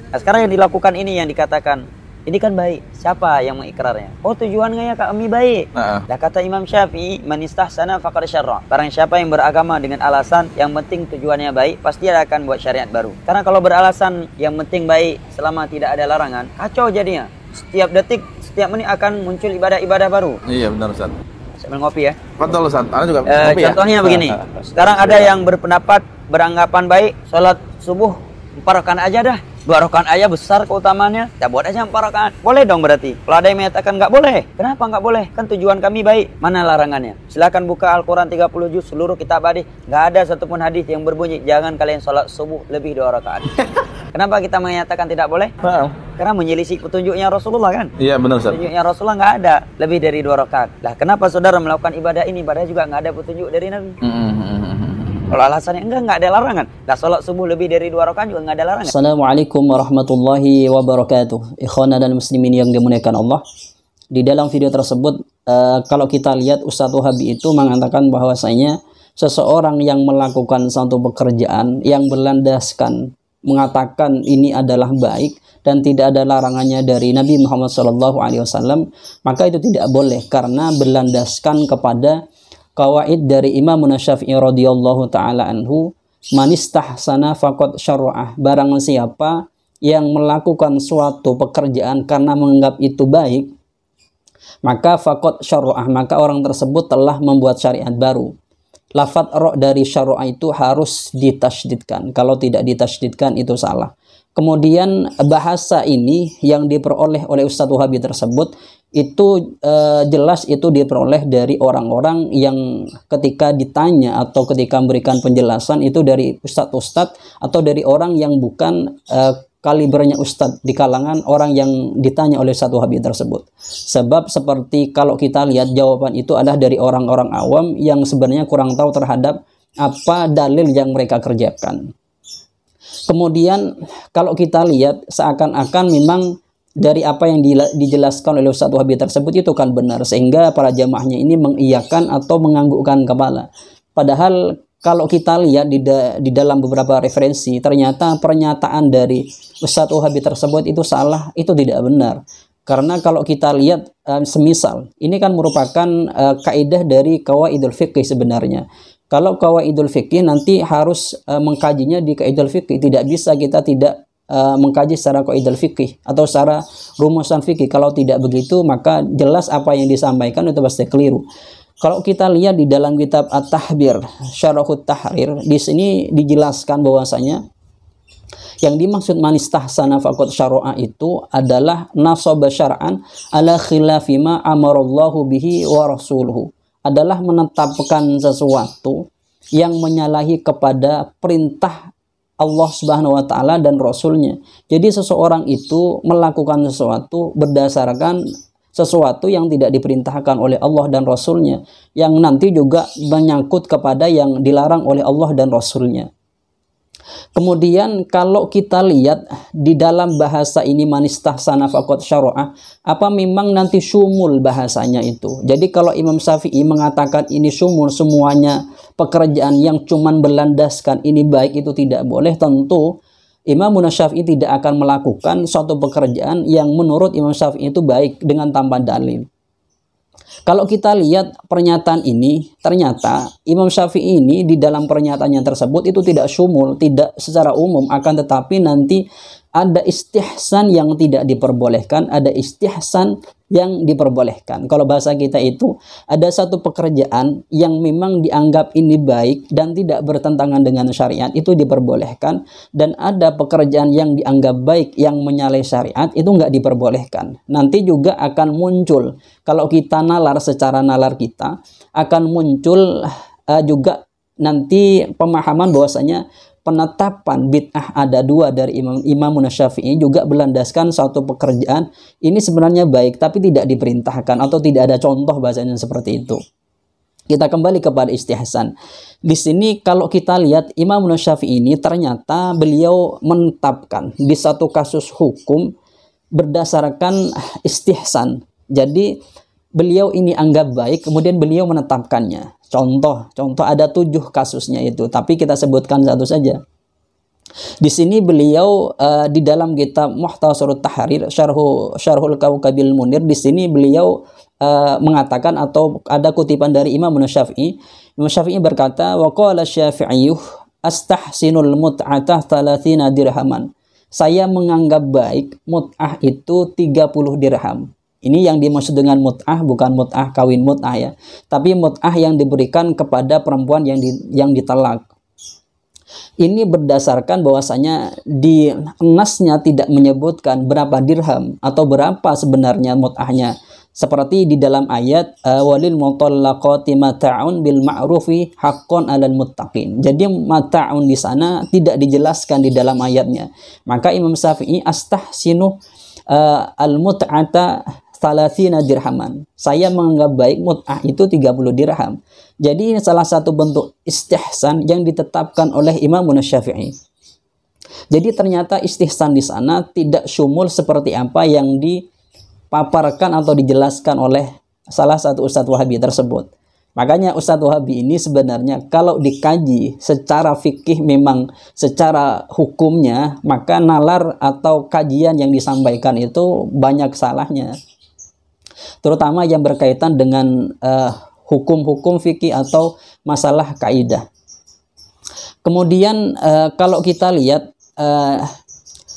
Nah, sekarang yang dilakukan ini yang dikatakan ini kan baik. Siapa yang mengikrarnya? Oh, tujuannya kami baik. Nah, kata Imam Syafi'i, man istahsana faqad syarra. Barang siapa yang beragama dengan alasan yang penting tujuannya baik, pasti dia akan buat syariat baru. Karena kalau beralasan yang penting baik selama tidak ada larangan, kacau jadinya. Setiap detik, setiap menit akan muncul ibadah-ibadah baru. Iya, benar Ustaz. Sambil ngopi ya. Betul Ustaz. Ana juga ngopi ya. Contohnya begini. Sekarang ada yang berpendapat beranggapan baik salat subuh 4 rakaat aja dah. 2 rakaat aja besar keutamaannya. Ya buat aja 4 rakaat. Boleh dong berarti. Kalau ada yang mengatakan nggak boleh. Kenapa nggak boleh? Kan tujuan kami baik. Mana larangannya? Silakan buka Al-Quran 30 juz seluruh kitab hadis. Nggak ada satupun hadis yang berbunyi jangan kalian sholat subuh lebih 2 rakaat. Kenapa kita menyatakan tidak boleh? Karena menyelisih petunjuknya Rasulullah kan? Iya benar Ustaz. Petunjuknya Rasulullah nggak ada lebih dari 2 rakaat. Lah kenapa saudara melakukan ibadah ini? Ibadah juga nggak ada petunjuk dari Nabi. Kalau alasannya enggak ada larangan. Lah sholat subuh lebih dari 2 rakaat juga enggak ada larangan. Assalamualaikum warahmatullahi wabarakatuh. Ikhwana dan muslimin yang dimuliakan Allah. Di dalam video tersebut kalau kita lihat Ustadz Wahabi itu mengatakan bahwasanya seseorang yang melakukan satu pekerjaan yang berlandaskan mengatakan ini adalah baik dan tidak ada larangannya dari Nabi Muhammad SAW, maka itu tidak boleh karena berlandaskan kepada kawaid dari Imam Syafi'i radhiyallahu taala anhu, man istahsana faqad syarra'ah. Barang siapa yang melakukan suatu pekerjaan karena menganggap itu baik, maka faqad syarra'ah, maka orang tersebut telah membuat syariat baru. Lafadz ra' dari syarra'ah itu harus ditasydidkan. Kalau tidak ditasydidkan itu salah. Kemudian bahasa ini yang diperoleh oleh Ustadz Wahabi tersebut itu jelas itu diperoleh dari orang-orang yang ketika ditanya atau ketika memberikan penjelasan itu dari ustadz-ustadz atau dari orang yang bukan kalibernya ustadz di kalangan orang yang ditanya oleh Ustadz Wahabi tersebut. Sebab seperti kalau kita lihat jawaban itu adalah dari orang-orang awam yang sebenarnya kurang tahu terhadap apa dalil yang mereka kerjakan. Kemudian kalau kita lihat seakan-akan memang dari apa yang dijelaskan oleh Ustadz Wahabi tersebut itu kan benar, sehingga para jamaahnya ini mengiyakan atau menganggukkan kepala. Padahal kalau kita lihat di dalam beberapa referensi, ternyata pernyataan dari Ustadz Wahabi tersebut itu salah, itu tidak benar. Karena kalau kita lihat semisal, ini kan merupakan kaidah dari qawaidul fiqh sebenarnya. Kalau qawaidul fiqh nanti harus mengkajinya di qaidul fiqh, tidak bisa kita tidak mengkaji secara qaidul fikih atau secara rumusan fikih. Kalau tidak begitu maka jelas apa yang disampaikan itu pasti keliru. Kalau kita lihat di dalam kitab At-Tahbir Syarahut Tahrir, di sini dijelaskan bahwasanya yang dimaksud man istahsana faqad syar'a itu adalah nasaba syar'an ala khilafi ma amarallahu bihi wa rasuluhu, adalah menetapkan sesuatu yang menyalahi kepada perintah Allah Subhanahu wa taala dan Rasulnya. Jadi seseorang itu melakukan sesuatu berdasarkan sesuatu yang tidak diperintahkan oleh Allah dan Rasulnya, yang nanti juga menyangkut kepada yang dilarang oleh Allah dan Rasulnya. Kemudian kalau kita lihat di dalam bahasa ini man istahsana faqad syara'ah, apa memang nanti syumul bahasanya itu. Jadi kalau Imam Syafi'i mengatakan ini syumul, semuanya pekerjaan yang cuman berlandaskan ini baik, itu tidak boleh. Tentu Imam Syafi'i tidak akan melakukan suatu pekerjaan yang menurut Imam Syafi'i itu baik dengan tanpa dalil. Kalau kita lihat pernyataan ini, ternyata Imam Syafi'i ini di dalam pernyataannya tersebut itu tidak syumul, tidak secara umum, akan tetapi nanti ada istihsan yang tidak diperbolehkan, ada istihsan yang diperbolehkan. Kalau bahasa kita itu ada satu pekerjaan yang memang dianggap ini baik dan tidak bertentangan dengan syariat, itu diperbolehkan, dan ada pekerjaan yang dianggap baik yang menyalahi syariat itu nggak diperbolehkan. Nanti juga akan muncul, kalau kita nalar secara nalar kita akan muncul juga nanti pemahaman bahwasanya penetapan bid'ah ada dua dari Imam Syafi'i juga berlandaskan suatu pekerjaan ini sebenarnya baik tapi tidak diperintahkan atau tidak ada contoh bahasanya seperti itu. Kita kembali kepada istihsan. Di sini kalau kita lihat Imam Syafi'i ini ternyata beliau menetapkan di satu kasus hukum berdasarkan istihsan. Jadi beliau ini anggap baik, kemudian beliau menetapkannya. Contoh ada 7 kasusnya itu, tapi kita sebutkan satu saja. Di sini beliau di dalam kitab Mukhtasarut Tahrir Syarhul Kawkabil Munir, di sini beliau mengatakan, atau ada kutipan dari Imam Syafi'i. Imam Syafi'i berkata, wa qala Syafi'i astahsinul mut'atah 30 dirhaman. Saya menganggap baik mut'ah itu 30 dirham. Ini yang dimaksud dengan mut'ah bukan mut'ah kawin mut'ah ya, tapi mut'ah yang diberikan kepada perempuan yang ditelak. Ini berdasarkan bahwasanya di nasnya tidak menyebutkan berapa dirham atau berapa sebenarnya mut'ahnya. Seperti di dalam ayat walil mutallaqati mata'un bil ma'rufi haqqan 'alal muttaqin. Jadi mata'un di sana tidak dijelaskan di dalam ayatnya. Maka Imam Syafi'i astahsinu al mut'ata 30 dirhaman. Saya menganggap baik mut'ah itu 30 dirham. Jadi ini salah satu bentuk istihsan yang ditetapkan oleh Imam Syafi'i. Jadi ternyata istihsan di sana tidak syumul seperti apa yang dipaparkan atau dijelaskan oleh salah satu Ustadz Wahabi tersebut. Makanya Ustadz Wahabi ini sebenarnya kalau dikaji secara fikih, memang secara hukumnya, maka nalar atau kajian yang disampaikan itu banyak salahnya. Terutama yang berkaitan dengan hukum-hukum fikih atau masalah kaidah. Kemudian kalau kita lihat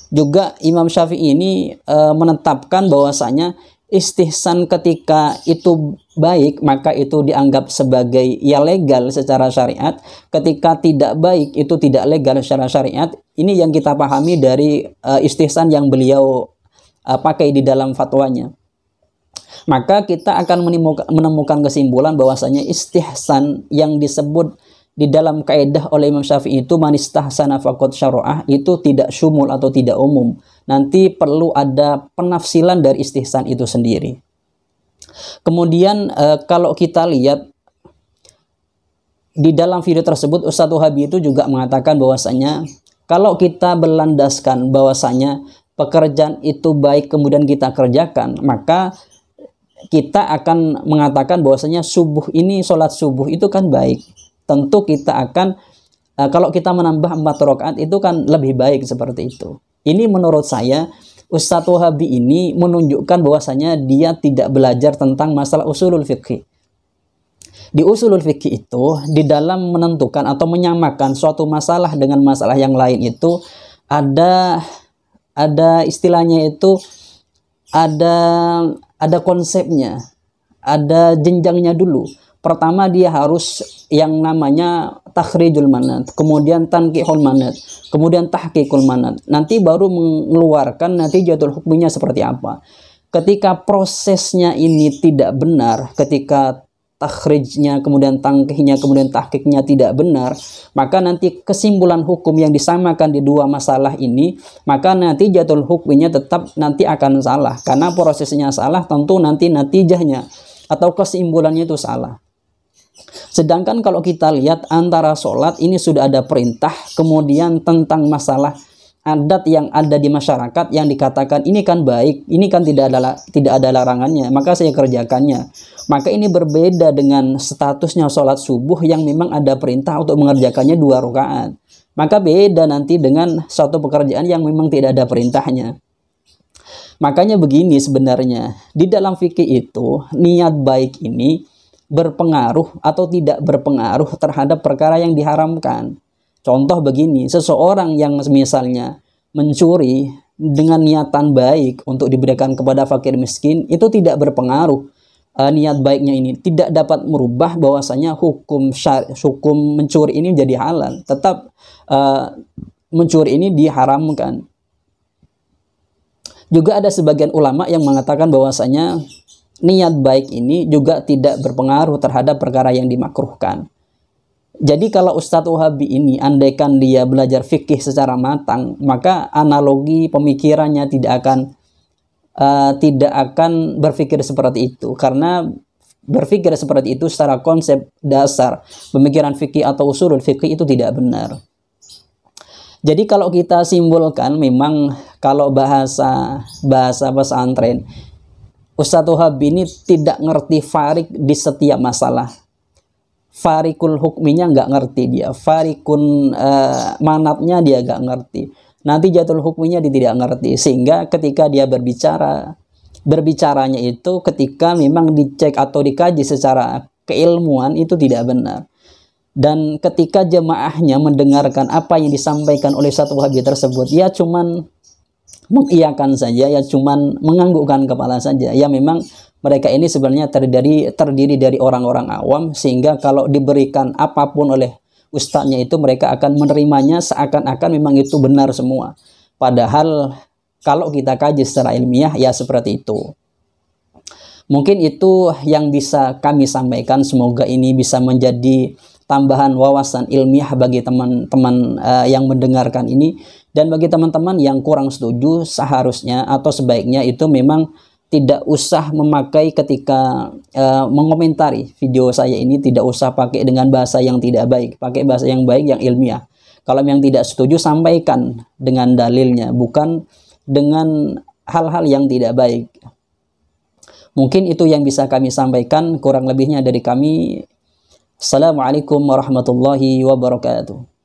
juga Imam Syafi'i ini menetapkan bahwasanya istihsan ketika itu baik maka itu dianggap sebagai ya legal secara syariat, ketika tidak baik itu tidak legal secara syariat. Ini yang kita pahami dari istihsan yang beliau pakai di dalam fatwanya. Maka kita akan menemukan kesimpulan bahwasanya istihsan yang disebut di dalam kaidah oleh Imam Syafi'i itu man istahsana faqad syara'ah, itu tidak syumul atau tidak umum. Nanti perlu ada penafsilan dari istihsan itu sendiri. Kemudian kalau kita lihat di dalam video tersebut, Ustadz Wahabi itu juga mengatakan bahwasanya kalau kita berlandaskan bahwasanya pekerjaan itu baik kemudian kita kerjakan, maka kita akan mengatakan bahwasanya subuh ini, sholat subuh itu kan baik. Tentu kita akan kalau kita menambah 4 rakaat itu kan lebih baik seperti itu. Ini menurut saya Ustadz Wahabi ini menunjukkan bahwasanya dia tidak belajar tentang masalah usulul fikih. Di usulul fikih itu di dalam menentukan atau menyamakan suatu masalah dengan masalah yang lain itu ada istilahnya itu ada konsepnya, ada jenjangnya dulu. Pertama dia harus yang namanya takhrijul manat, kemudian tankihul manat, kemudian tahqiqul manat. Nanti baru mengeluarkan natijatul hukminya seperti apa. Ketika prosesnya ini tidak benar, ketika takhrijnya, kemudian tangkihnya, kemudian tahqiqnya tidak benar, maka nanti kesimpulan hukum yang disamakan di dua masalah ini, maka nanti natijatul hukminya tetap nanti akan salah. Karena prosesnya salah, tentu nanti natijahnya atau kesimpulannya itu salah. Sedangkan kalau kita lihat antara sholat ini sudah ada perintah, kemudian tentang masalah adat yang ada di masyarakat yang dikatakan ini kan baik, ini kan tidak ada larangannya, maka saya kerjakannya. Maka ini berbeda dengan statusnya sholat subuh yang memang ada perintah untuk mengerjakannya 2 rakaat. Maka beda nanti dengan suatu pekerjaan yang memang tidak ada perintahnya. Makanya begini sebenarnya, di dalam fikih itu niat baik ini berpengaruh atau tidak berpengaruh terhadap perkara yang diharamkan. Contoh begini, seseorang yang misalnya mencuri dengan niatan baik untuk diberikan kepada fakir miskin, itu tidak berpengaruh. Niat baiknya ini tidak dapat merubah bahwasanya hukum mencuri ini menjadi halal. Tetap mencuri ini diharamkan. Juga ada sebagian ulama yang mengatakan bahwasanya niat baik ini juga tidak berpengaruh terhadap perkara yang dimakruhkan. Jadi kalau Ustadz Wahabi ini andaikan dia belajar fikih secara matang, maka analogi pemikirannya tidak akan berpikir seperti itu. Karena berpikir seperti itu secara konsep dasar pemikiran fikih atau usulul fikih itu tidak benar. Jadi kalau kita simpulkan, memang kalau bahasa pesantren, Ustadz Wahabi ini tidak ngerti farik di setiap masalah. farikul hukminya nggak ngerti dia, farikun manatnya dia nggak ngerti, nanti jatul hukminya dia tidak ngerti, sehingga ketika dia berbicaranya itu ketika memang dicek atau dikaji secara keilmuan itu tidak benar. Dan ketika jemaahnya mendengarkan apa yang disampaikan oleh satu wahabi tersebut, ya cuman mengiyakan saja, ya cuman menganggukkan kepala saja. Ya memang mereka ini sebenarnya terdiri dari orang-orang awam, sehingga kalau diberikan apapun oleh ustadznya itu mereka akan menerimanya seakan-akan memang itu benar semua. Padahal kalau kita kaji secara ilmiah ya seperti itu. Mungkin itu yang bisa kami sampaikan, semoga ini bisa menjadi tambahan wawasan ilmiah bagi teman-teman yang mendengarkan ini. Dan bagi teman-teman yang kurang setuju, seharusnya atau sebaiknya itu memang tidak usah memakai ketika mengomentari video saya ini, tidak usah pakai dengan bahasa yang tidak baik, pakai bahasa yang baik, yang ilmiah. Kalau yang tidak setuju, sampaikan dengan dalilnya, bukan dengan hal-hal yang tidak baik. Mungkin itu yang bisa kami sampaikan, kurang lebihnya dari kami. Assalamualaikum warahmatullahi wabarakatuh.